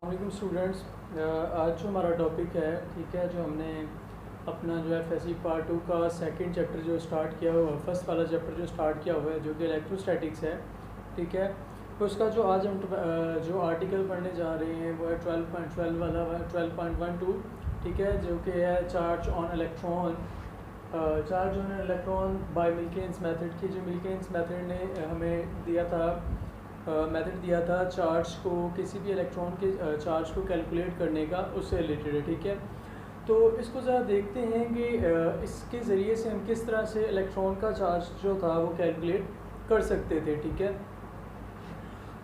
वालेकुम स्टूडेंट्स। आज जो हमारा टॉपिक है, ठीक है, जो हमने अपना जो है एफएससी पार्ट 2 का सेकंड चैप्टर जो स्टार्ट किया हुआ है, फर्स्ट वाला चैप्टर जो स्टार्ट किया हुआ है जो कि इलेक्ट्रोस्टैटिक्स है, ठीक है। तो उसका जो आज हम जो आर्टिकल पढ़ने जा रहे हैं वो है 12.12 वाला 12.12, ठीक है, जो कि है charge on electron. Charge on electron by Millikan's method की, जो मिल्किन्स मेथड ने हमें दिया था, मेथड दिया था चार्ज को, किसी भी इलेक्ट्रॉन के चार्ज को कैलकुलेट करने का, उससे रिलेटेड है, ठीक है। तो इसको ज़रा देखते हैं कि इसके ज़रिए से हम किस तरह से इलेक्ट्रॉन का चार्ज जो था वो कैलकुलेट कर सकते थे, ठीक है।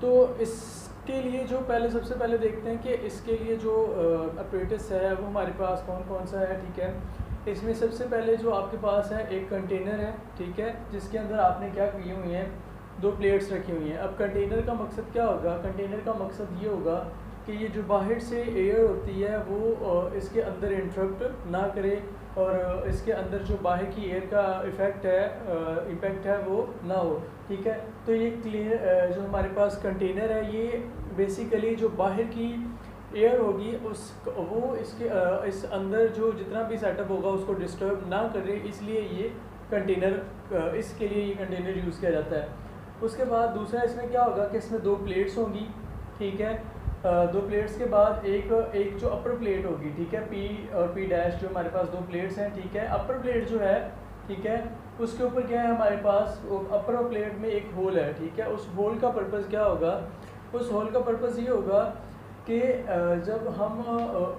तो इसके लिए जो सबसे पहले देखते हैं कि इसके लिए जो अपरेटस है वो हमारे पास कौन कौन सा है, ठीक है। इसमें सबसे पहले जो आपके पास है एक कंटेनर है, ठीक है, जिसके अंदर आपने क्या किए हुए हैं, दो प्लेट्स रखी हुई हैं। अब कंटेनर का मकसद क्या होगा? कंटेनर का मकसद ये होगा कि ये जो बाहर से एयर होती है वो इसके अंदर इंटरप्ट ना करे और इसके अंदर जो बाहर की एयर का इफ़ेक्ट है, इम्पैक्ट है, वो ना हो, ठीक है। तो ये क्लियर जो हमारे पास कंटेनर है, ये बेसिकली जो बाहर की एयर होगी वो इसके इस अंदर जो जितना भी सेटअप होगा उसको डिस्टर्ब ना करे, इसलिए ये कंटेनर, इसके लिए ये कंटेनर यूज़ किया जाता है। उसके बाद दूसरा इसमें क्या होगा कि इसमें दो प्लेट्स होंगी, ठीक है। दो प्लेट्स के बाद एक जो अपर प्लेट होगी, ठीक है, पी और पी डैश, जो हमारे पास दो प्लेट्स हैं, ठीक है। अपर प्लेट जो है, ठीक है, उसके ऊपर क्या है हमारे पास, अपर प्लेट में एक होल है, ठीक है। उस होल का पर्पज़ क्या होगा? उस होल का पर्पज़ ये होगा कि जब हम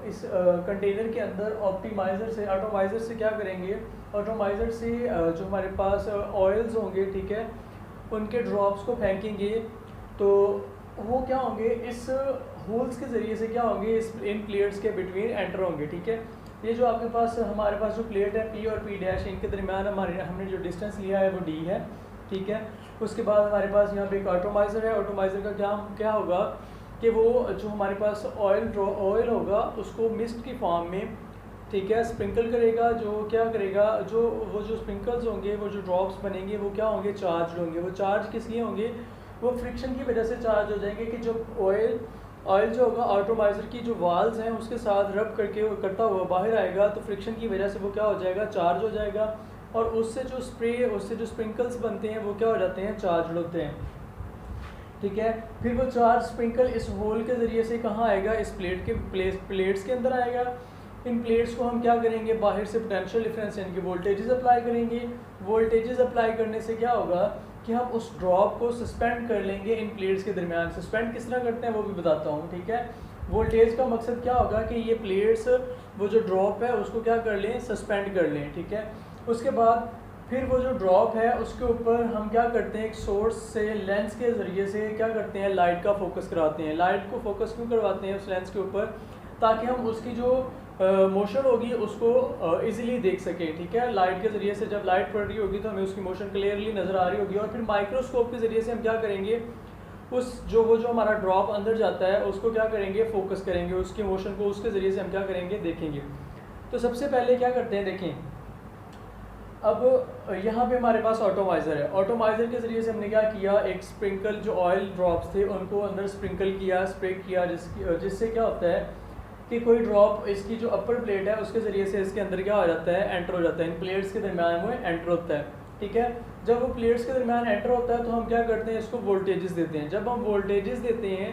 इस कंटेनर के अंदर ऑटोमाइज़र से क्या करेंगे, ऑटोमाइज़र से जो हमारे पास ऑयल्स होंगे, ठीक है, उनके ड्रॉप्स को फेंकेंगे, तो वो क्या होंगे, इस होल्स के ज़रिए से क्या होंगे, इन प्लेट्स के बिटवीन एंटर होंगे, ठीक है। ये जो आपके पास हमारे पास जो प्लेट है पी और पी डैश, इनके दरमियान हमने जो डिस्टेंस लिया है वो डी है, ठीक है। उसके बाद हमारे पास यहाँ पे एक ऑटोमाइज़र है। ऑटोमाइज़र का क्या होगा कि वो जो हमारे पास ऑयल होगा उसको मिस्ट की फॉर्म में, ठीक है, स्प्रिंकल करेगा। जो क्या करेगा, वो जो स्प्रिंकल्स होंगे, वो जो ड्रॉप्स बनेंगे, वो क्या होंगे, चार्ज होंगे। वो चार्ज किस लिए होंगे? वो फ्रिक्शन की वजह से चार्ज हो जाएंगे कि जो ऑयल जो होगा ऑटोमाइज़र की जो वाल्स हैं उसके साथ रब करता हुआ बाहर आएगा, तो फ्रिक्शन की वजह से वो क्या हो जाएगा, चार्ज हो जाएगा। और उससे जो स्प्रिंकल्स बनते हैं वो क्या हो जाते हैं, चार्ज होते हैं, ठीक है। फिर वो चार्ज स्प्रिंकल इस होल के ज़रिए से कहाँ आएगा, इस प्लेट्स के अंदर आएगा। इन प्लेट्स को हम क्या करेंगे, बाहर से पोटेंशियल डिफरेंस यानी कि वोल्टेजेस अप्लाई करेंगे। वोल्टेजेस अप्लाई करने से क्या होगा कि हम उस ड्रॉप को सस्पेंड कर लेंगे इन प्लेट्स के दरमियान। सस्पेंड किस तरह करते हैं वो भी बताता हूँ, ठीक है। वोल्टेज का मकसद क्या होगा कि ये प्लेट्स, वो जो ड्रॉप है उसको क्या कर लें, सस्पेंड कर लें, ठीक है। उसके बाद फिर वो जो ड्रॉप है उसके ऊपर हम क्या करते हैं, एक सोर्स से लेंस के ज़रिए से क्या करते हैं, लाइट का फोकस कराते हैं। लाइट को फोकस क्यों करवाते हैं उस लेंस के ऊपर? ताकि हम उसकी जो मोशन होगी उसको इजीली देख सकें, ठीक है। लाइट के ज़रिए से जब लाइट पड़ रही होगी तो हमें उसकी मोशन क्लियरली नज़र आ रही होगी। और फिर माइक्रोस्कोप के ज़रिए से हम क्या करेंगे, वो जो हमारा ड्रॉप अंदर जाता है उसको क्या करेंगे, फोकस करेंगे, उसकी मोशन को उसके ज़रिए से हम क्या करेंगे, देखेंगे। तो सबसे पहले क्या करते हैं, देखें, अब यहाँ पे हमारे पास ऑटोमाइज़र है। ऑटोमाइज़र के ज़रिए से हमने क्या किया, एक स्प्रिंकल जो ऑयल ड्रॉप्स थे उनको अंदर स्प्रिंकल किया, स्प्रे किया, जिससे क्या होता है कि कोई ड्रॉप इसकी जो अपर प्लेट है उसके ज़रिए से इसके अंदर क्या हो जाता है, एंटर हो जाता है, इन प्लेट्स के दरमियान वो एंटर होता है, ठीक है। जब वो प्लेट्स के दरमियान एंटर होता है तो हम क्या करते हैं, इसको वोल्टेजेस देते हैं। जब हम वोल्टेजेस देते हैं,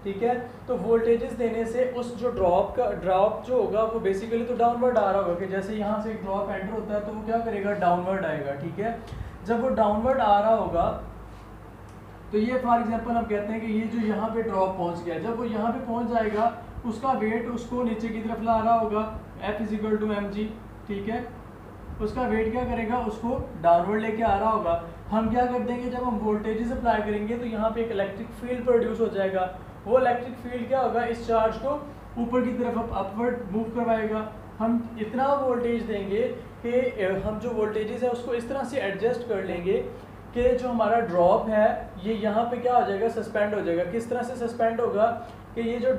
ठीक है, तो वोल्टेजेस देने से उस जो ड्रॉप जो होगा वो बेसिकली तो डाउनवर्ड आ रहा होगा, कि जैसे यहाँ से एक ड्रॉप एंटर होता है तो वो क्या करेगा, डाउनवर्ड आएगा, ठीक है। जब वो डाउनवर्ड आ रहा होगा तो ये फॉर एग्जांपल हम कहते हैं कि ये जो यहाँ पे ड्रॉप पहुँच गया, जब वो यहाँ पे पहुँच जाएगा उसका वेट उसको नीचे की तरफ ला रहा होगा, F=mg, ठीक है। उसका वेट क्या करेगा, उसको डाउनवर्ड लेके आ रहा होगा। हम क्या कर देंगे, जब हम वोल्टेजेस अप्लाई करेंगे तो यहाँ पे एक इलेक्ट्रिक फील्ड प्रोड्यूस हो जाएगा। वो इलेक्ट्रिक फील्ड क्या होगा, इस चार्ज को ऊपर की तरफ अपवर्ड मूव करवाएगा। हम इतना वोल्टेज देंगे कि हम जो वोल्टेजेस है उसको इस तरह से एडजस्ट कर लेंगे कि जो हमारा ड्रॉप है ये यहाँ पे क्या हो जाएगा, सस्पेंड हो जाएगा। किस तरह से सस्पेंड होगा कि ये जो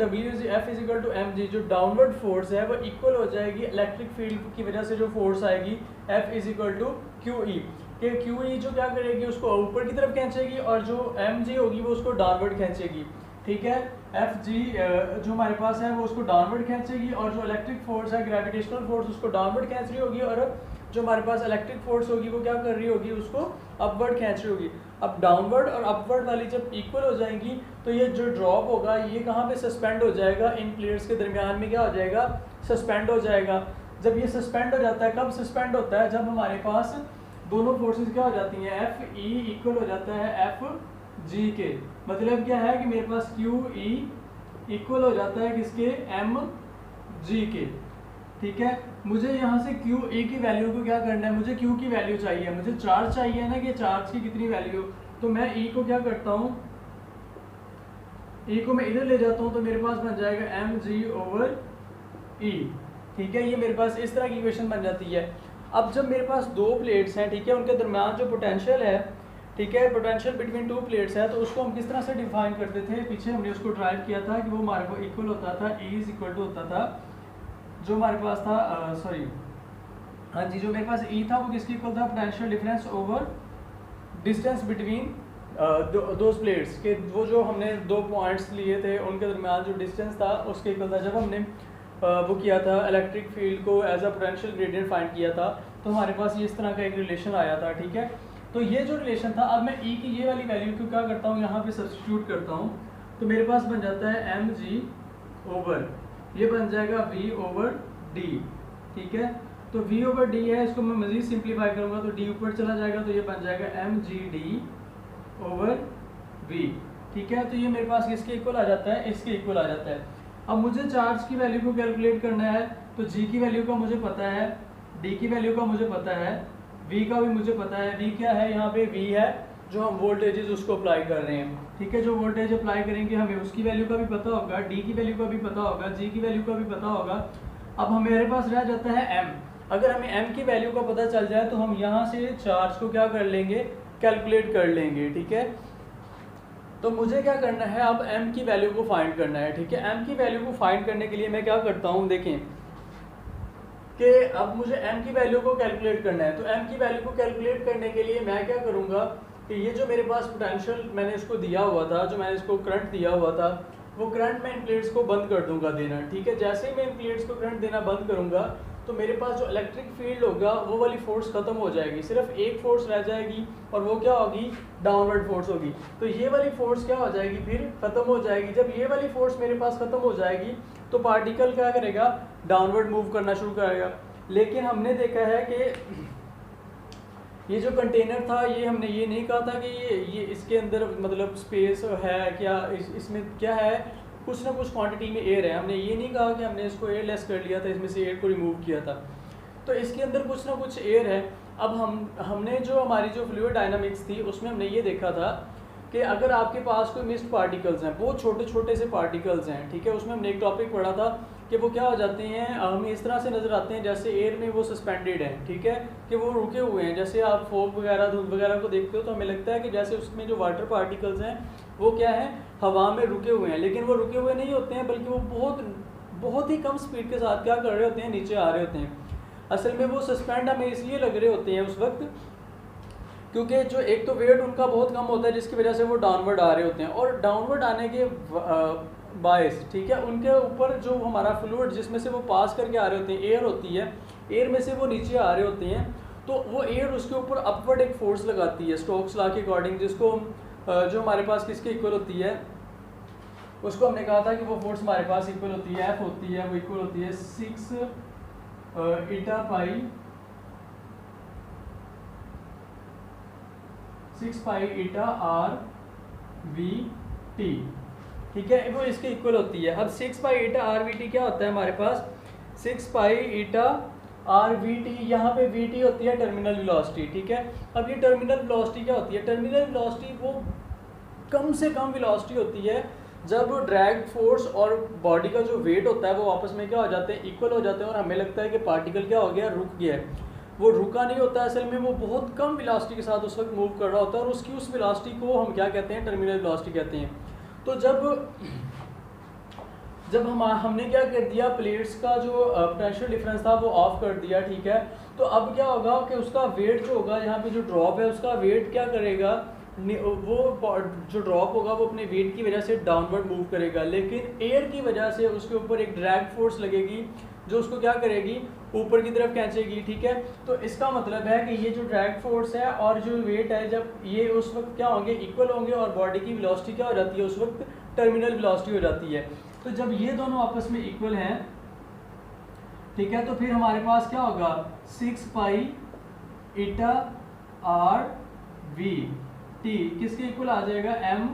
F=mg जो डाउनवर्ड फोर्स है वो इक्वल हो जाएगी इलेक्ट्रिक फील्ड की वजह से जो फोर्स आएगी F=QE, कि QE जो क्या करेगी, उसको ऊपर की तरफ खींचेगी और जो mg होगी वो उसको डाउनवर्ड खींचेगी, ठीक है। एफ जी जो हमारे पास है वो उसको डाउनवर्ड खींचेगी, और जो इलेक्ट्रिक फोर्स है ग्रेविटेशनल फोर्स उसको डाउनवर्ड खींच रही होगी, और जो हमारे पास इलेक्ट्रिक फोर्स होगी वो क्या कर रही होगी, उसको अपवर्ड खींच रही होगी। अब डाउनवर्ड और अपवर्ड वाली जब इक्वल हो जाएंगी तो ये जो ड्रॉप होगा ये कहाँ पे सस्पेंड हो जाएगा, इन प्लेट्स के दरमियान में क्या हो जाएगा, सस्पेंड हो जाएगा। जब ये सस्पेंड हो जाता है, कब सस्पेंड होता है, जब हमारे पास दोनों फोर्सेस क्या हो जाती हैं, एफ ई इक्वल हो जाता है एफ जी के। मतलब क्या है कि मेरे पास क्यू ई इक्वल हो जाता है किसके, एम जी के। ठीक है, मुझे यहाँ से क्यू ए की वैल्यू को क्या करना है, मुझे क्यू की वैल्यू चाहिए, मुझे चार्ज चाहिए ना कि चार्ज की कितनी वैल्यू। तो मैं ई को क्या करता हूँ, ई को मैं इधर ले जाता हूँ तो मेरे पास बन जाएगा एम जी ओवर ई। ठीक है, ये मेरे पास इस तरह की इक्वेशन बन जाती है। अब जब मेरे पास दो प्लेट्स हैं, ठीक है, उनके दरमियान जो पोटेंशियल है, ठीक है, पोटेंशियल बिटवीन टू प्लेट्स है, तो उसको हम किस तरह से डिफाइन करते थे, पीछे हमने उसको ड्राइव किया था कि वो हमारे को इक्वल होता था, E इज इक्वल टू होता था जो हमारे पास था हाँ जी, जो मेरे पास E था वो किसकी इक्वल था, potential difference over distance between दो प्लेट्स के, वो जो हमने दो पॉइंट्स लिए थे उनके दरमियान जो डिस्टेंस था उसके इक्वल था। जब हमने वो किया था इलेक्ट्रिक फील्ड को as a potential gradient find किया था तो हमारे पास ये इस तरह का एक रिलेशन आया था। ठीक है, तो ये जो रिलेशन था, अब मैं E की ये वाली वैल्यू को क्या करता हूँ, यहाँ पे सब्स्टिट्यूट करता हूँ, तो मेरे पास बन जाता है एम जी ओवर, ये बन जाएगा V ओवर D। ठीक है, तो V ओवर D है, इसको मैं मज़ीद सिंप्लीफाई करूँगा तो D ऊपर चला जाएगा, तो ये बन जाएगा M G D over V। ठीक है, तो ये मेरे पास किसके इक्वल आ जाता है, इसके इक्वल आ जाता है। अब मुझे चार्ज की वैल्यू को कैलकुलेट करना है, तो G की वैल्यू का मुझे पता है, D की वैल्यू का मुझे पता है, V का भी मुझे पता है। V क्या है, यहाँ पे V है जो हम वोल्टेजेस उसको अप्लाई कर रहे हैं। ठीक है, जो वोल्टेज अप्लाई करेंगे हमें उसकी वैल्यू का भी पता होगा, D की वैल्यू का भी पता होगा, G की वैल्यू का भी पता होगा। अब हमारे पास रह जाता है M। अगर हमें M की वैल्यू का पता चल जाए तो हम यहाँ से चार्ज को क्या कर लेंगे, कैलकुलेट कर लेंगे। ठीक है, तो मुझे क्या करना है, अब M की वैल्यू को फाइंड करना है। ठीक है, M की वैल्यू को फाइंड करने के लिए मैं क्या करता हूँ, देखें कि अब मुझे M की वैल्यू को कैलकुलेट करना है। तो M की वैल्यू को कैलकुलेट करने के लिए मैं क्या करूँगा कि ये जो मेरे पास पोटेंशियल मैंने इसको दिया हुआ था, जो मैंने इसको करंट दिया हुआ था, वो करंट मैं इन प्लेट्स को बंद कर दूंगा देना। ठीक है, जैसे ही मैं इन प्लेट्स को करंट देना बंद करूँगा तो मेरे पास जो इलेक्ट्रिक फील्ड होगा वो वाली फोर्स खत्म हो जाएगी, सिर्फ एक फोर्स रह जाएगी और वो क्या होगी, डाउनवर्ड फोर्स होगी। तो ये वाली फोर्स क्या हो जाएगी, फिर खत्म हो जाएगी। जब ये वाली फोर्स मेरे पास खत्म हो जाएगी तो पार्टिकल क्या करेगा, डाउनवर्ड मूव करना शुरू करेगा। लेकिन हमने देखा है कि ये जो कंटेनर था, ये हमने ये नहीं कहा था कि ये इसके अंदर मतलब स्पेस है क्या, इसमें क्या है, कुछ ना कुछ क्वांटिटी में एयर है। हमने ये नहीं कहा कि हमने इसको एयर लेस कर लिया था, इसमें से एयर को रिमूव किया था, तो इसके अंदर कुछ ना कुछ एयर है। अब हमने जो हमारी जो फ्लूइड डायनामिक्स थी उसमें हमने ये देखा था कि अगर आपके पास कोई मिस्ट पार्टिकल्स हैं, बहुत छोटे छोटे से पार्टिकल्स हैं, ठीक है, उसमें हमने एक टॉपिक पढ़ा था कि वो क्या हो जाते हैं, हमें इस तरह से नज़र आते हैं जैसे एयर में वो सस्पेंडेड हैं। ठीक है, कि वो रुके हुए हैं, जैसे आप फोग वगैरह धूप वगैरह को देखते हो तो हमें लगता है कि जैसे उसमें जो वाटर पार्टिकल्स हैं वो क्या है, हवा में रुके हुए हैं। लेकिन वो रुके हुए नहीं होते हैं, बल्कि वो बहुत ही कम स्पीड के साथ क्या कर रहे होते हैं, नीचे आ रहे होते हैं। असल में वो सस्पेंड हमें इसलिए लग रहे होते हैं उस वक्त क्योंकि जो एक तो वेट उनका बहुत कम होता है जिसकी वजह से वो डाउनवर्ड आ रहे होते हैं, और डाउनवर्ड आने के बायस, ठीक है, उनके ऊपर जो हमारा फ्लूइड जिसमें से वो पास करके आ रहे होते हैं, एयर होती है, एयर में से वो नीचे आ रहे होते हैं, तो वो एयर उसके ऊपर अपवर्ड एक फोर्स लगाती है स्टोक्स लॉ के अकॉर्डिंग, जिसको जो हमारे पास किसके इक्वल होती है, उसको हमने कहा था कि वो फोर्स हमारे पास इक्वल होती है, एफ होती है, वो इक्वल होती है 6 ईटा पाई 6 pi eta r v T. ठीक है, वो इसके इक्वल होती है। अब 6 pi eta r v T क्या होता है हमारे पास, 6 pi eta r v T, यहाँ पे वी टी होती है टर्मिनल वेलोसिटी। ठीक है, अब ये टर्मिनल वेलोसिटी क्या होती है, टर्मिनल वेलोसिटी वो कम से कम वेलोसिटी होती है जब ड्रैग फोर्स और बॉडी का जो वेट होता है वो आपस में क्या हो जाते हैं, इक्वल हो जाते हैं, और हमें लगता है कि पार्टिकल क्या हो गया, रुक गया है। वो रुका नहीं होता, असल में वो बहुत कम वेलोसिटी के साथ उस वक्त मूव कर रहा होता है, और उसकी उस वेलोसिटी को हम क्या कहते हैं, टर्मिनल वेलोसिटी कहते हैं। तो जब हमने क्या कर दिया, प्लेट्स का जो पोटेंशियल डिफरेंस था वो ऑफ कर दिया। ठीक है, तो अब क्या होगा कि उसका वेट जो होगा, यहाँ पे जो ड्रॉप है उसका वेट क्या करेगा, वो जो ड्रॉप होगा वो अपने वेट की वजह से डाउनवर्ड मूव करेगा, लेकिन एयर की वजह से उसके ऊपर एक ड्रैग फोर्स लगेगी जो उसको क्या करेगी, ऊपर की तरफ खींचेगी। ठीक है, तो इसका मतलब है कि ये जो ड्रैग फोर्स है और जो वेट है, जब ये उस वक्त क्या होंगे, इक्वल होंगे, और बॉडी की वेलोसिटी क्या हो जाती है, उस वक्त टर्मिनल वेलोसिटी हो जाती है। तो जब ये दोनों आपस में इक्वल हैं, ठीक है, तो फिर हमारे पास क्या होगा, 6 pi eta r v T किसके इक्वल आ जाएगा, एम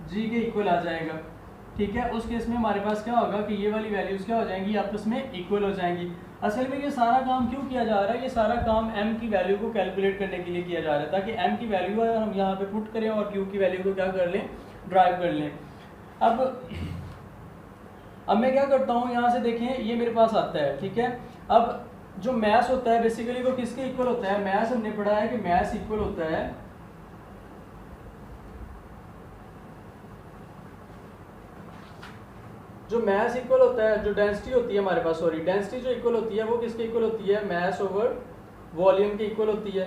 जी के इक्वल आ जाएगा। ठीक है, उस केस में हमारे पास क्या होगा कि ये वाली वैल्यूज क्या हो जाएंगी, आपस में इक्वल हो जाएंगी। असल में ये सारा काम क्यों किया जा रहा है, ये सारा काम m की वैल्यू को कैलकुलेट करने के लिए किया जा रहा है, ताकि m की वैल्यू है हम यहाँ पे पुट करें और q की वैल्यू को क्या कर लें, ड्राइव कर लें। अब मैं क्या करता हूँ, यहाँ से देखें ये मेरे पास आता है। ठीक है, अब जो मैस होता है बेसिकली वो किसके इक्वल होता है, मैस हमने पढ़ा है कि मैस इक्वल होता है जो मैस इक्वल होता है, जो डेंसिटी होती है हमारे पास, सॉरी डेंसिटी जो इक्वल होती है वो किसके इक्वल होती है, मैस ओवर वॉल्यूम के इक्वल होती है।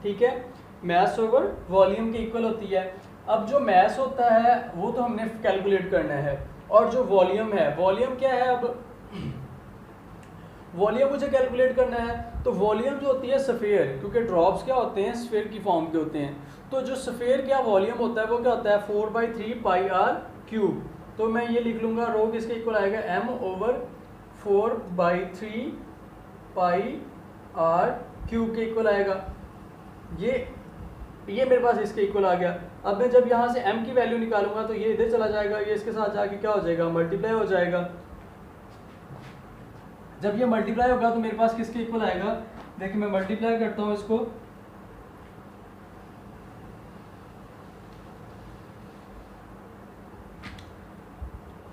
ठीक है, मैस ओवर वॉल्यूम के इक्वल होती है। अब जो मैस होता है वो तो हमने कैलकुलेट करना है, और जो वॉल्यूम है, वॉल्यूम क्या है, अब वॉल्यूम मुझे कैलकुलेट करना है। तो वॉल्यूम जो होती है स्फीयर, क्योंकि ड्रॉप्स क्या होते हैं, स्फीयर की फॉर्म के होते हैं, तो जो स्फीयर क्या वॉल्यूम होता है वो क्या होता है, 4/3 पाई आर क्यूब। तो मैं ये लिख लूँगा, रो किसके इक्वल आएगा, m over 4/3 pi are cube के इक्वल आएगा। ये मेरे पास इसके इक्वल आ गया। अब मैं जब यहाँ से m की वैल्यू निकालूंगा तो ये इधर चला जाएगा, ये इसके साथ जाके क्या हो जाएगा, मल्टीप्लाई हो जाएगा। जब ये मल्टीप्लाई होगा तो मेरे पास किसके इक्वल आएगा, देखिए मैं मल्टीप्लाई करता हूँ इसको,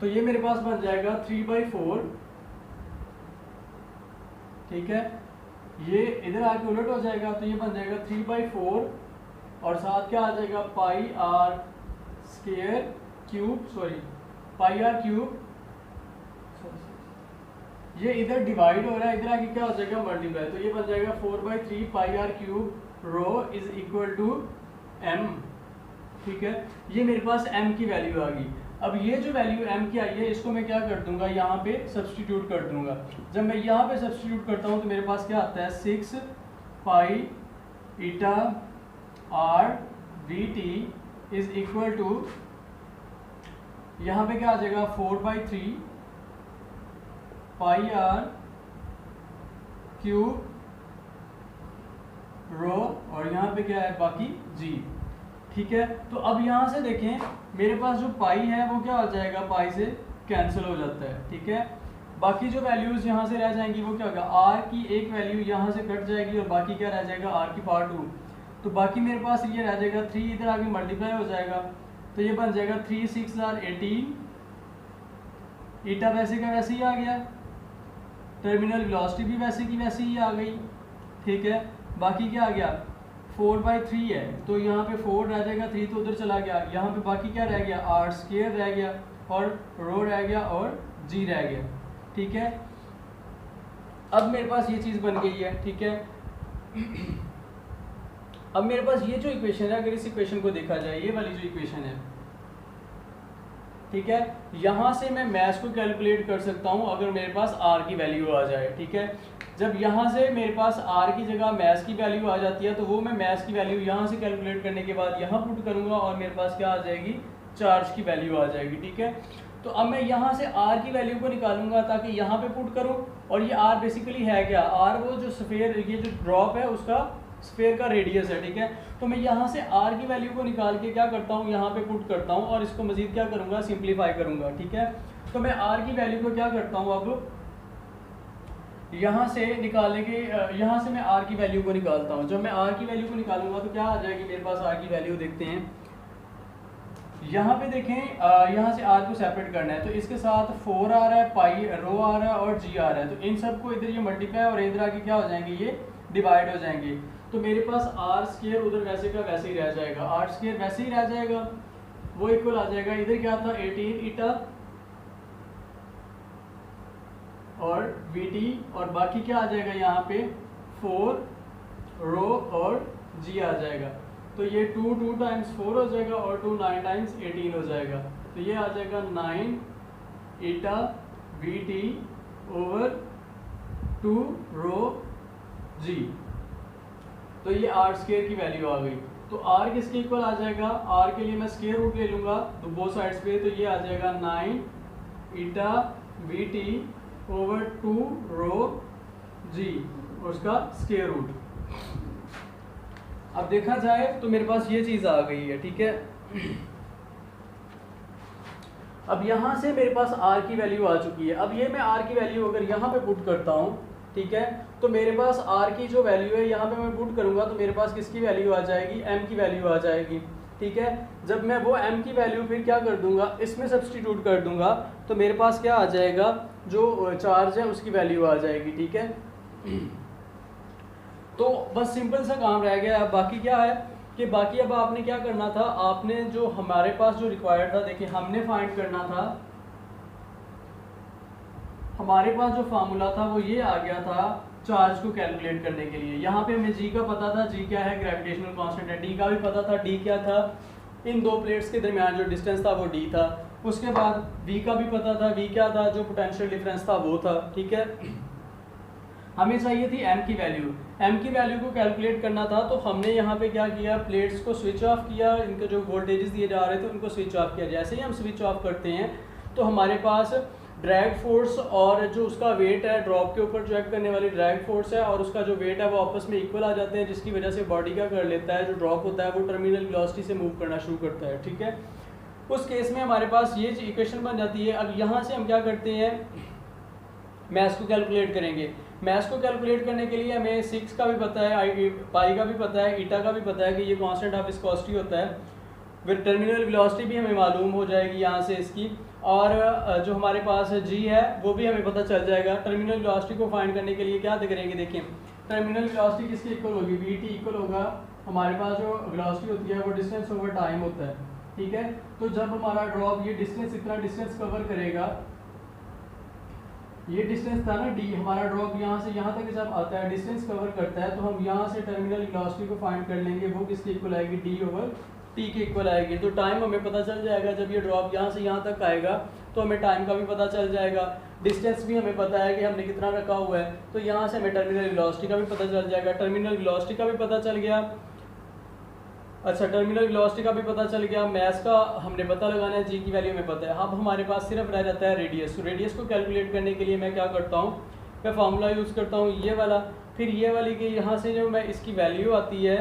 तो ये मेरे पास बन जाएगा 3/4। ठीक है, ये इधर आके उलट हो जाएगा तो ये बन जाएगा 3/4 और साथ क्या आ जाएगा, pi r square cube, sorry pi are cube, ये इधर डिवाइड हो रहा है, इधर आके क्या हो जाएगा, मल्टीप्लाई, तो ये बन जाएगा 4/3 pi are cube rho is equal to m। ठीक है, ये मेरे पास m की वैल्यू आ गई। अब ये जो वैल्यू m की आई है इसको मैं क्या कर दूंगा, यहाँ पे सब्सटीट्यूट कर दूंगा। जब मैं यहाँ पे सब्सटीट्यूट करता हूँ तो मेरे पास क्या आता है, 6 pi eta r v t is equal to, यहाँ पे क्या आ जाएगा, 4/3 पाई आर क्यूब रो, और यहाँ पे क्या है, बाकी जी। ठीक है, तो अब यहाँ से देखें मेरे पास जो पाई है वो क्या हो जाएगा, पाई से कैंसिल हो जाता है। ठीक है, बाकी जो वैल्यूज यहाँ से रह जाएंगी वो क्या होगा, आर की एक वैल्यू यहाँ से कट जाएगी और बाकी क्या रह जाएगा, आर की पावर 2। तो बाकी मेरे पास ये रह जाएगा 3, इधर आगे मल्टीप्लाई हो जाएगा तो ये बन जाएगा 3 6 आर 18, ईटा वैसे का वैसे ही आ गया, टर्मिनल वेलोसिटी भी वैसे की वैसे ही आ गई। ठीक है, बाकी क्या आ गया, 4/3 है तो यहाँ पे 4 रह जाएगा, 3 तो उधर चला गया, यहाँ पे बाकी क्या रह गया, आर स्क्वायर रह गया और रो रह गया और जी रह गया। ठीक है, अब मेरे पास ये चीज़ बन गई है। ठीक है, अब मेरे पास ये जो इक्वेशन है, अगर इस इक्वेशन को देखा जाए, ये वाली जो इक्वेशन है, ठीक है, यहाँ से मैं मैस को कैलकुलेट कर सकता हूँ अगर मेरे पास आर की वैल्यू आ जाए। ठीक है, जब यहाँ से मेरे पास आर की जगह मैस की वैल्यू आ जाती है तो वो मैं मैस की वैल्यू यहाँ से कैलकुलेट करने के बाद यहाँ पुट करूँगा और मेरे पास क्या आ जाएगी, चार्ज की वैल्यू आ जाएगी। ठीक है, तो अब मैं यहाँ से आर की वैल्यू को निकालूंगा ताकि यहाँ पे पुट करूँ, और ये आर बेसिकली है क्या, आर वो जो स्फीयर, ये जो ड्रॉप है उसका स्फीयर का रेडियस है। ठीक है, तो मैं यहाँ से आर की वैल्यू को निकाल के क्या करता हूँ, यहाँ पे पुट करता हूँ और इसको मजीद क्या करूँगा, सिंप्लीफाई करूँगा। ठीक है, तो मैं आर की वैल्यू को क्या करता हूँ, अब यहाँ से निकालने के, यहाँ से मैं आर की वैल्यू को निकालता हूँ। जब मैं आर की वैल्यू को निकालूंगा तो क्या आ जाएगी मेरे पास आर की वैल्यू, देखते हैं यहाँ पे देखें, यहाँ से आर को सेपरेट करना है तो इसके साथ 4 आ रहा है, पाई रो आ रहा है और जी आ रहा है, तो इन सबको इधर ये मल्टीप्लाई और इधर आके क्या हो जाएंगे, ये डिवाइड हो जाएंगे। तो मेरे पास आर स्क्वायर उधर वैसे का वैसे ही रह जाएगा, आर स्क्वायर वैसे ही रह जाएगा, वो इक्वल आ जाएगा, इधर क्या था 18 ईटा और वीटी और बाकी क्या आ जाएगा यहाँ पे 4 रो और जी आ जाएगा। तो ये 2 टाइम्स 4 हो जाएगा और 2 9 टाइम्स 18 हो जाएगा। तो ये आ जाएगा 9 ईटा वी टी ओवर 2 रो जी। तो ये आर स्क्वायर की वैल्यू आ गई। तो आर किसके इक्वल आ जाएगा, आर के लिए मैं स्क्वायर रूट ले लूँगा तो बोथ साइड्स पे, तो ये आ जाएगा 9 ईटा वी टी ओवर 2 रो जी और उसका स्क्वायर रूट। अब देखा जाए तो मेरे पास ये चीज़ आ गई है, ठीक है। अब यहाँ से मेरे पास r की वैल्यू आ चुकी है। अब ये मैं r की वैल्यू अगर यहाँ पे पुट करता हूँ, ठीक है, तो मेरे पास r की जो वैल्यू है यहाँ पे मैं पुट करूँगा तो मेरे पास किसकी वैल्यू आ जाएगी, m की वैल्यू आ जाएगी, ठीक है। जब मैं वो m की वैल्यू फिर क्या कर दूंगा, इसमें सब्सटीट्यूट कर दूंगा तो मेरे पास क्या आ जाएगा, जो चार्ज है उसकी वैल्यू आ जाएगी, ठीक है। तो बस सिंपल सा काम रह गया। अब बाकी क्या है कि बाकी अब आपने क्या करना था, आपने जो हमारे पास जो रिक्वायर्ड था, देखिए हमने फाइंड करना था, हमारे पास जो फार्मूला था वो ये आ गया था चार्ज को कैलकुलेट करने के लिए। यहाँ पे हमें जी का पता था, जी क्या है, ग्रेविटेशनल कांस्टेंट है। डी का भी पता था, डी क्या था, इन दो प्लेट्स के दरमियान जो डिस्टेंस था वो डी था। उसके बाद वी का भी पता था, वी क्या था, जो पोटेंशियल डिफरेंस था वो था, ठीक है। हमें चाहिए थी एम की वैल्यू, एम की वैल्यू को कैलकुलेट करना था। तो हमने यहाँ पे क्या किया, प्लेट्स को स्विच ऑफ किया, इनके जो वोल्टेजेस दिए जा रहे थे उनको स्विच ऑफ किया। जैसे ही हम स्विच ऑफ करते हैं तो हमारे पास ड्रैग फोर्स और जो उसका वेट है, ड्रॉप के ऊपर जो एक्ट करने वाली ड्रैग फोर्स है और उसका जो वेट है वो आपस में इक्वल आ जाते हैं, जिसकी वजह से बॉडी का कर लेता है, जो ड्रॉप होता है वो टर्मिनल वेलोसिटी से मूव करना शुरू करता है, ठीक है। उस केस में हमारे पास ये इक्वेशन बन जाती है। अब यहाँ से हम क्या करते हैं, मैथ्स को कैलकुलेट करेंगे। मैथ्स को कैलकुलेट करने के लिए हमें 6 का भी पता है, पाई का भी पता है, ईटा का भी पता है कि ये कांस्टेंट ऑफ विस्कोसिटी होता है। फिर टर्मिनल वेलोसिटी भी हमें मालूम हो जाएगी यहाँ से इसकी, और जो हमारे पास जी है वो भी हमें पता चल जाएगा। टर्मिनल वेलोसिटी को फाइंड करने के लिए क्या करेंगे, देखिए टर्मिनल वेलोसिटी किसके इक्वल होगी, वी टी इक्वल होगा, हमारे पास जो वेलोसिटी होती है वो डिस्टेंस ओवर टाइम होता है, ठीक है। तो जब हमारा ड्रॉप ये डिस्टेंस, इतना डिस्टेंस कवर करेगा, ये डिस्टेंस था ना डी, हमारा ड्रॉप यहाँ से यहाँ तक जब आता है डिस्टेंस कवर करता है, तो हम यहाँ से टर्मिनल वेलोसिटी को फाइंड कर लेंगे, वो किसके इक्वल आएगी, डी ओवर टी के इक्वल आएगी। तो टाइम हमें पता चल जाएगा, जब ये ड्रॉप यहाँ से यहाँ तक आएगा तो हमें टाइम का भी पता चल जाएगा, डिस्टेंस भी हमें पता है कि हमने कितना रखा हुआ है, तो यहाँ से हमें टर्मिनल वेलोसिटी का भी पता चल जाएगा। टर्मिनल वेलोसिटी का भी पता चल गया, अच्छा टर्मिनल वेलोसिटी का भी पता चल गया, मैथ्स का हमने पता लगाना है, जी की वैल्यू हमें पता है। अब हमारे पास सिर्फ रह जाता है रेडियस। तो रेडियस को कैलकुलेट करने के लिए मैं क्या करता हूँ, मैं फार्मूला यूज़ करता हूँ ये वाला, फिर ये वाली कि यहाँ से जो मैं इसकी वैल्यू आती है,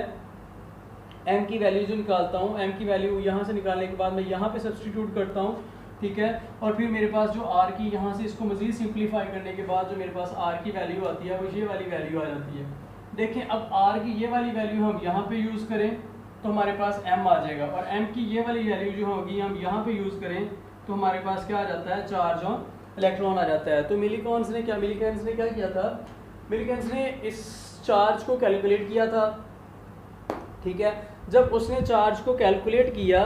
एम की वैल्यू जो निकालता हूँ, एम की वैल्यू यहाँ से निकालने के बाद मैं यहाँ पे सब्सटीट्यूट करता हूँ, ठीक है। और फिर मेरे पास जो आर की, यहाँ से इसको मज़ीद सिंप्लीफाई करने के बाद जो मेरे पास आर की वैल्यू आती है वो ये वाली वैल्यू आ जाती है। देखें अब आर की ये वाली वैल्यू हम यहाँ पे यूज़ करें तो हमारे पास m आ जाएगा, और m की ये वाली वैल्यू जो होगी हम यहाँ पे यूज़ करें तो हमारे पास क्या आ जाता है, चार्ज ऑन इलेक्ट्रॉन आ जाता है। तो मिलीकॉन्स ने क्या किया था, मिलीकॉन्स ने इस चार्ज को कैलकुलेट किया था, ठीक है। जब उसने चार्ज को कैलकुलेट किया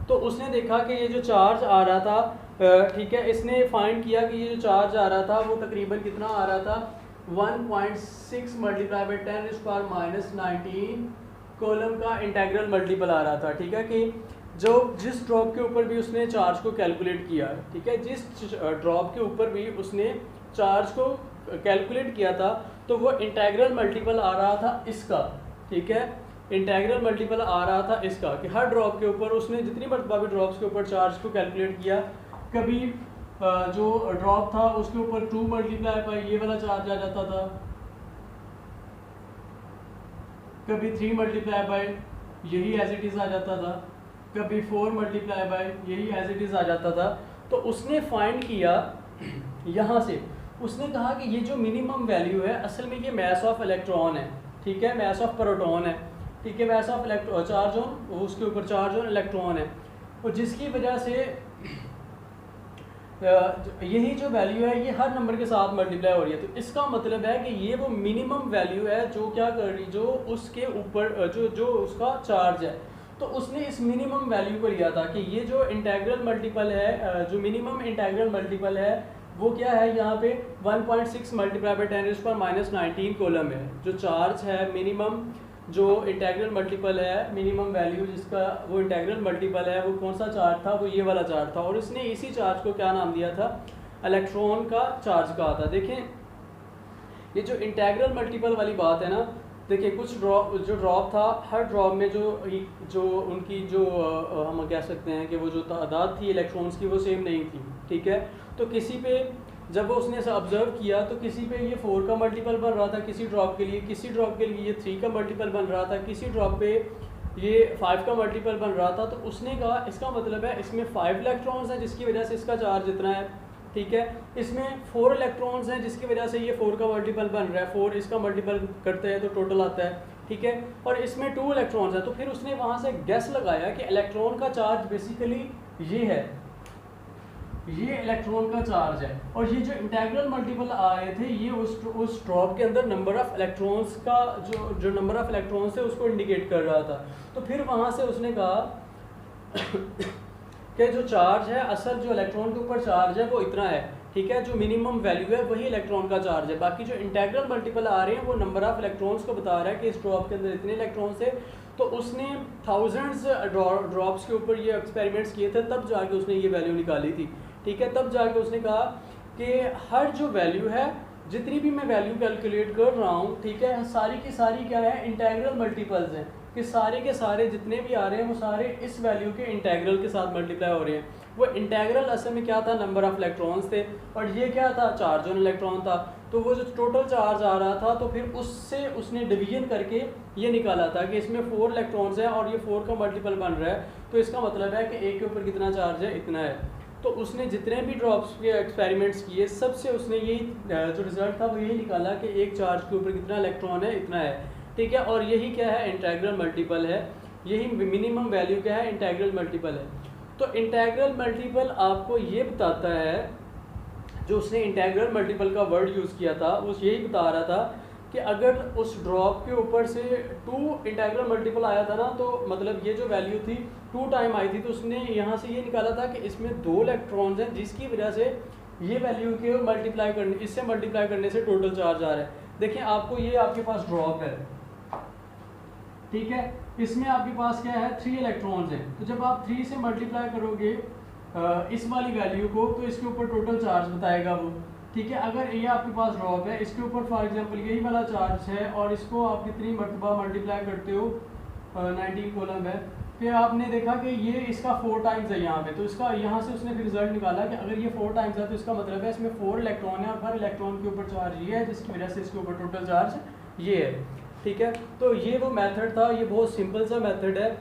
तो उसने देखा कि ये जो चार्ज आ रहा था, ठीक है, इसने फाइंड किया कि ये जो चार्ज आ रहा था वो तकरीबन कितना आ रहा था, 1.6 मल्टीप्लाई बाई 10⁻⁻19 कॉलम का इंटेग्रल मल्टीपल आ रहा था, ठीक है। कि जो जिस ड्रॉप के ऊपर भी उसने चार्ज को कैलकुलेट किया, ठीक है, जिस ड्रॉप के ऊपर भी उसने चार्ज को कैलकुलेट किया था तो वो इंटेग्रल मल्टीपल आ रहा था इसका, ठीक है, इंटेग्रल मल्टीपल आ रहा था इसका, कि हर ड्रॉप के ऊपर उसने जितनी मरतबा भी ड्रॉप्स के ऊपर चार्ज को कैलकुलेट किया, कभी जो ड्रॉप था उसके ऊपर 2 मल्टीप्लाई बाई ये वाला चार्ज आ जाता था, कभी 3 मल्टीप्लाई बाई यही एज इट इज़ आ जाता था, कभी 4 मल्टीप्लाई बाई यही एज इट इज़ आ जाता था। तो उसने फाइंड किया यहाँ से, उसने कहा कि ये जो मिनिमम वैल्यू है असल में ये मास ऑफ इलेक्ट्रॉन है, ठीक है, मास ऑफ प्रोटॉन है, ठीक है, mass of electron charge on, उसके ऊपर चार्ज ऑन इलेक्ट्रॉन है, और जिसकी वजह से यही जो वैल्यू है ये हर नंबर के साथ मल्टीप्लाई हो रही है। तो इसका मतलब है कि ये वो मिनिमम वैल्यू है जो क्या कर रही, जो उसके ऊपर जो उसका चार्ज है। तो उसने इस मिनिमम वैल्यू को लिया था कि ये जो इंटेग्रल मल्टीपल है, जो मिनिमम इंटेग्रल मल्टीपल है वो क्या है, यहाँ पे 1.6 मल्टीप्लाई बाई 10⁻⁻19 कॉलम है, जो चार्ज है मिनिमम जो इंटेग्रल मल्टीपल है मिनिमम वैल्यू जिसका वो इंटेग्रल मल्टीपल है, वो कौन सा चार्ज था, वो ये वाला चार्ज था। और इसने इसी चार्ज को क्या नाम दिया था, इलेक्ट्रॉन का चार्ज कहा था। देखें ये जो इंटेग्रल मल्टीपल वाली बात है ना, देखिए कुछ ड्रॉप था, हर ड्रॉप में जो उनकी जो हम कह सकते हैं कि वो जो तादाद थी इलेक्ट्रॉन्स की वो सेम नहीं थी, ठीक है। तो किसी पे जब वो उसने ऑब्जर्व किया तो किसी पे ये 4 का मल्टीपल बन रहा था किसी ड्रॉप के लिए, किसी ड्रॉप के लिए ये 3 का मल्टीपल बन रहा था, किसी ड्रॉप पे ये 5 का मल्टीपल बन रहा था। तो उसने कहा इसका मतलब है इसमें 5 इलेक्ट्रॉन्स हैं जिसकी वजह से इसका चार्ज इतना है, ठीक है। इसमें 4 इलेक्ट्रॉन्स हैं जिसकी वजह से ये 4 का मल्टीपल बन रहा है, 4 इसका मल्टीपल करते हैं तो टोटल आता है, ठीक है। और इसमें 2 इलेक्ट्रॉन्स हैं। तो फिर उसने वहाँ से गैस लगाया कि इलेक्ट्रॉन का चार्ज बेसिकली ये है, ये इलेक्ट्रॉन का चार्ज है। और ये जो इंटेग्रल मल्टीपल आए थे ये उस ड्रॉप के अंदर नंबर ऑफ इलेक्ट्रॉन्स का जो नंबर ऑफ इलेक्ट्रॉन्स है उसको इंडिकेट कर रहा था। तो फिर वहाँ से उसने कहा कि जो चार्ज है असल जो इलेक्ट्रॉन के ऊपर चार्ज है वो इतना है, ठीक है। जो मिनिमम वैल्यू है वही इलेक्ट्रॉन का चार्ज है। बाकी जो इंटेग्रल मल्टीपल आ रहे हैं वो नंबर ऑफ इलेक्ट्रॉन्स को बता रहा है कि इस ड्रॉप के अंदर इतने इलेक्ट्रॉन्स थे। तो उसने थाउजेंड्स ड्रॉप्स के ऊपर ये एक्सपेरिमेंट्स किए थे, तब जाके उसने ये वैल्यू निकाली थी, ठीक है। तब जाके उसने कहा कि हर जो वैल्यू है, जितनी भी मैं वैल्यू कैलकुलेट कर रहा हूँ, ठीक है, सारी की सारी क्या है, इंटेग्रल मल्टीपल्स हैं, कि सारे के सारे जितने भी आ रहे हैं वो सारे इस वैल्यू के इंटेग्रल के साथ मल्टीप्लाई हो रहे हैं। वो इंटेग्रल असल में क्या था, नंबर ऑफ इलेक्ट्रॉन्स थे, और ये क्या था, चार्ज ऑन इलेक्ट्रॉन था। तो वो जो टोटल चार्ज आ रहा था तो फिर उससे उसने डिवीजन करके ये निकाला था कि इसमें 4 इलेक्ट्रॉन्स हैं और ये 4 का मल्टीपल बन रहा है, तो इसका मतलब है कि एक के ऊपर कितना चार्ज है, इतना है। तो उसने जितने भी ड्रॉप्स के एक्सपेरिमेंट्स किए सबसे उसने यही जो रिजल्ट था वो यही निकाला कि एक चार्ज के ऊपर कितना इलेक्ट्रॉन है, इतना है, ठीक है। और यही क्या है, इंटेग्रल मल्टीपल है, यही मिनिमम वैल्यू क्या है, इंटेग्रल मल्टीपल है। तो इंटेग्रल मल्टीपल आपको ये बताता है, जो उसने इंटेग्रल मल्टीपल का वर्ड यूज़ किया था वो यही बता रहा था कि अगर उस ड्रॉप के ऊपर से 2 इंटेग्रल मल्टीपल आया था ना, तो मतलब ये जो वैल्यू थी 2 टाइम आई थी, तो उसने यहाँ से ये निकाला था कि इसमें 2 इलेक्ट्रॉन्स हैं जिसकी वजह से ये वैल्यू के मल्टीप्लाई करने, इससे मल्टीप्लाई करने से टोटल चार्ज आ रहा है। देखिए आपको ये आपके पास ड्रॉप है, ठीक है, इसमें आपके पास क्या है, 3 इलेक्ट्रॉन्स हैं। तो जब आप 3 से मल्टीप्लाई करोगे इस वाली वैल्यू को तो इसके ऊपर टोटल चार्ज बताएगा वो, ठीक है। अगर ये आपके पास ड्रॉप है, इसके ऊपर फॉर एग्जांपल यही वाला चार्ज है और इसको आप कितनी मरतबा मल्टीप्लाई करते हो, 19 कॉलम है, फिर आपने देखा कि ये इसका 4 टाइम्स है यहाँ पे, तो इसका यहाँ से उसने फिर रिजल्ट निकाला कि अगर ये 4 टाइम्स है तो इसका मतलब है इसमें 4 इलेक्ट्रॉन है और हर इलेक्ट्रॉन के ऊपर चार्ज ये है, जिसकी वजह से इसके ऊपर टोटल चार्ज ये है, ठीक है। तो ये वो मेथड था, ये बहुत सिंपल सा मेथड है।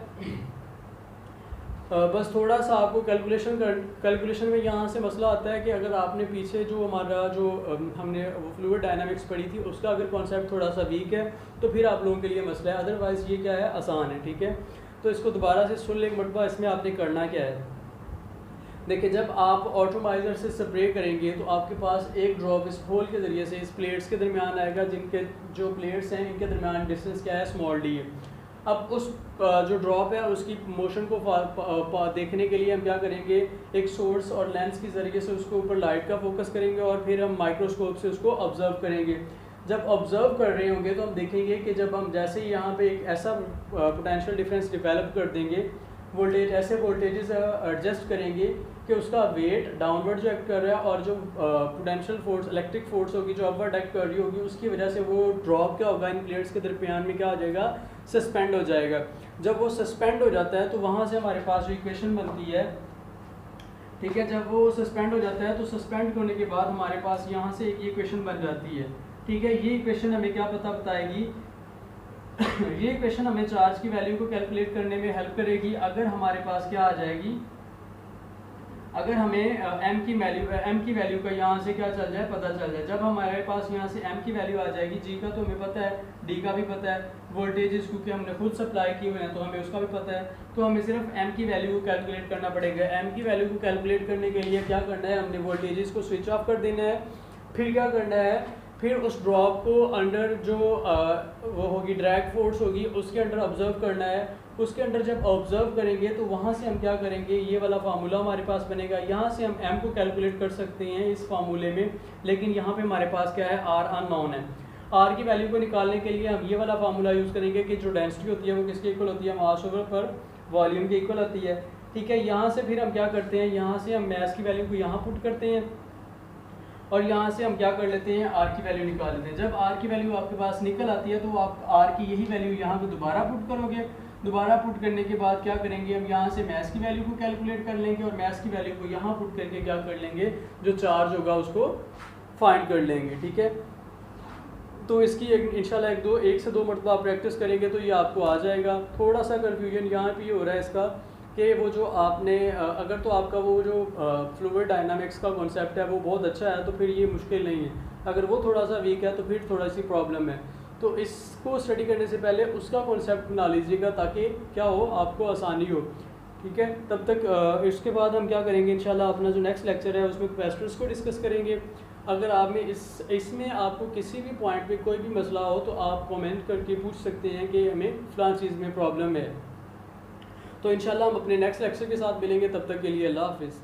बस थोड़ा सा आपको कैलकुलेशन में यहाँ से मसला आता है कि अगर आपने पीछे जो हमारा जो हमने वो फ्लूइड डायनामिक्स पढ़ी थी उसका अगर कॉन्सेप्ट थोड़ा सा वीक है तो फिर आप लोगों के लिए मसला है, अदरवाइज़ ये क्या है, आसान है, ठीक है। तो इसको दोबारा से सुन लें एक मरतबा। इसमें आपने करना क्या है, देखिए जब आप ऑटोमाइज़र से स्प्रे करेंगे तो आपके पास एक ड्रॉप इस होल के ज़रिए से इस प्लेट्स के दरमियान आएगा, जिनके जो प्लेट्स हैं इनके दरमियान डिस्टेंस क्या है, स्मॉल डी है। अब उस जो ड्रॉप है उसकी मोशन को देखने के लिए हम क्या करेंगे, एक सोर्स और लेंस के ज़रिए से उसके ऊपर लाइट का फोकस करेंगे और फिर हम माइक्रोस्कोप से उसको ऑब्ज़र्व करेंगे। जब ऑब्ज़र्व कर रहे होंगे तो हम देखेंगे कि जब हम जैसे ही यहाँ पे एक ऐसा पोटेंशियल डिफरेंस डेवलप कर देंगे, वोल्टेज ऐसे वोल्टेजेस एडजस्ट करेंगे कि उसका वेट डाउनवर्ड जो एक्ट कर रहा है और जो पोटेंशियल फोर्स इलेक्ट्रिक फोर्स होगी जो अपवर्ड एक्ट कर रही होगी उसकी वजह से वो ड्रॉप क्या होगा, इन प्लेट्स के दरमियान में क्या हो जाएगा, सस्पेंड हो जाएगा। जब वो सस्पेंड हो जाता है तो वहाँ से हमारे पास जो इक्वेशन बनती है, ठीक है, जब वो सस्पेंड हो जाता है तो सस्पेंड होने के बाद हमारे पास यहाँ से एक इक्वेशन बन जाती है, ठीक है। ये इक्वेशन हमें क्या पता बताएगी ये इक्वेशन हमें चार्ज की वैल्यू को कैलकुलेट करने में हेल्प करेगी। अगर हमारे पास क्या आ जाएगी, अगर हमें m की वैल्यू का यहाँ से क्या चल जाए, पता चल जाए। जब हमारे पास यहाँ से m की वैल्यू आ जाएगी, g का तो हमें पता है, d का भी पता है, वोल्टेजेस क्योंकि हमने खुद सप्लाई किए हुए हैं तो हमें उसका भी पता है, तो हमें सिर्फ m की वैल्यू को कैलकुलेट करना पड़ेगा। m की वैल्यू को कैलकुलेट करने के लिए क्या करना है, हमने वोल्टेजेस को स्विच ऑफ कर देना है। फिर क्या करना है, फिर उस ड्रॉप को अंडर जो वो होगी ड्रैग फोर्स होगी उसके अंडर ऑब्जर्व करना है। उसके अंडर जब ऑब्जर्व करेंगे तो वहाँ से हम क्या करेंगे, ये वाला फार्मूला हमारे पास बनेगा। यहाँ से हम m को कैलकुलेट कर सकते हैं इस फार्मूले में, लेकिन यहाँ पे हमारे पास क्या है, r अननोन है। आर की वैल्यू को निकालने के लिए हम ये वाला फार्मूला यूज़ करेंगे कि जो डेंसिटी होती है वो किसके इक्वल होती है, मास ओवर पर वॉल्यूम के इक्वल होती है। ठीक है, यहाँ से फिर हम क्या करते हैं, यहाँ से हम मैस की वैल्यू को यहाँ पुट करते हैं और यहाँ से हम क्या कर लेते हैं, आर की वैल्यू निकाल लेते हैं। जब आर की वैल्यू आपके पास निकल आती है तो आप आर की यही वैल्यू यहाँ पे दोबारा पुट करोगे। दोबारा पुट करने के बाद क्या करेंगे, हम यहाँ से मैस की वैल्यू को कैलकुलेट कर लेंगे और मैस की वैल्यू को यहाँ पुट करके क्या कर लेंगे, जो चार्ज होगा उसको फाइंड कर लेंगे। ठीक है, तो इसकी इंशाल्लाह एक से दो मरतबा आप प्रैक्टिस करेंगे तो ये आपको आ जाएगा। थोड़ा सा कन्फ्यूजन यहाँ पे हो रहा है इसका कि वो जो आपने अगर तो आपका वो जो फ्लूइड डायनामिक्स का कॉन्सेप्ट है वो बहुत अच्छा है तो फिर ये मुश्किल नहीं है, अगर वो थोड़ा सा वीक है तो फिर थोड़ा सी प्रॉब्लम है। तो इसको स्टडी करने से पहले उसका कॉन्सेप्ट बना लीजिएगा ताकि क्या हो, आपको आसानी हो। ठीक है, तब तक इसके बाद हम क्या करेंगे इंशाल्लाह, अपना जो नेक्स्ट लेक्चर है उसमें कैपेसिटर्स को डिस्कस करेंगे। अगर आप में इसमें आपको किसी भी पॉइंट पे कोई भी मसला हो तो आप कमेंट करके पूछ सकते हैं कि हमें फ़लाँ चीज़ में प्रॉब्लम है। तो इंशाल्लाह हम अपने नेक्स्ट लेक्चर के साथ मिलेंगे, तब तक के लिए अल्लाह हाफ़िज़।